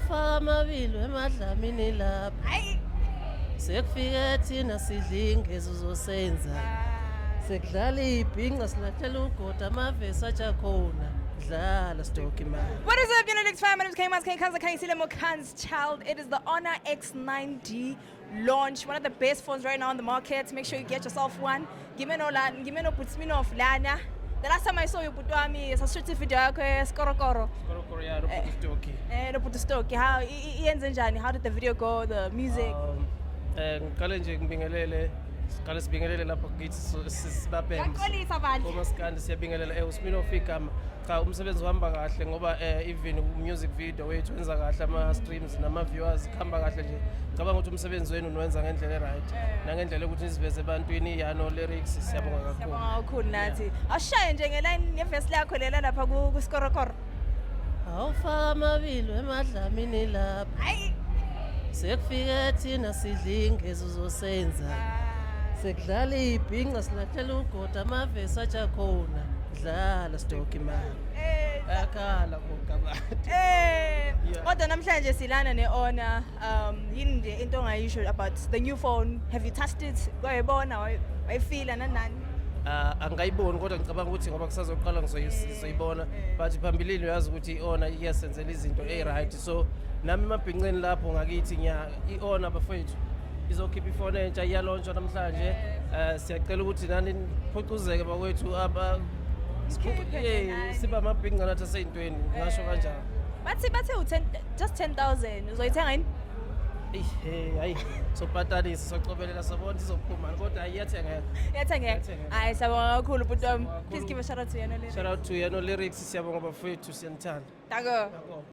Awufaka amabili emadlamini lapha. Hayi. Sekufike thina sidlingezo uzosenza. Sekudlala ibhinqa silahlela ugoda amavesi achakhona. Dlala stoki man. What is up, Unilix fam? My name is K-Mans, K-Kanza, K-Sile Mokan's child. It is the Honor X9D launch, one of the best phones right now on the market. Make sure you get yourself one. Give me no putsmino of lana. The last time I saw you put is a street video skorokoro. Skorokoro ya stoki. No put stoki. How how did the video go? The music? Ngikale nje ngibingelele siqale sibingelele lapha kithi sibabhembe. Yaxolisa bandla. Uma sikande siyabingelela uSmino of igama cha umsebenzi uhamba kahle ngoba even music video wethu wenza kahle ama streams nama viewers khamba kahle nje. Ngicabanga ukuthi umsebenzi wenu niwenza ngendlela right nangendlela ukuthi nisiveze ebantwini yano lyrics siyabonga kakhulu. Siyabonga kakhulu nathi. Awushaye nje ngeline yeverse lakho lela lapha ku skorokoro. Awufaka amabili emadlamini lapha. Hayi. Sekufike thina sidlingezo uzosenza. Sekudlala ibhinqa silahlela ugoda amavesi achakhona. Dlala stoki man. Akhala kokabati. Kodwa namhlanje silana neHonor yini nje into ongayisho about the new phone. Have you touched it? Wayibona wayifila nanani? Angayiboni kodwa ngicabanga ukuthi ngoba kusazoqala ngizoyibona but phambilini uyazi ukuthi iHonor iyasenzela izinto right so nami emabhinceni lapho ngakithi iHonor bafethu izokhipha ifone entsha iyalaunchwa namhlanje siyacela ukuthi nani niphucuzeke bakwethu siba amabhinqa nathi aseyintweni ngasho kanjalo Bathe just 10,000 uzoyithenga yini? hayi sobhatalisa socobelela sobona izophuma kodwa iyathengeka. Iyathengeka. Hayi siyabonga kakhulu bhuti wami. Please give a shout out to yena. Shout out to yena lyrics siyabonga bafethu siyanithanda. Danke.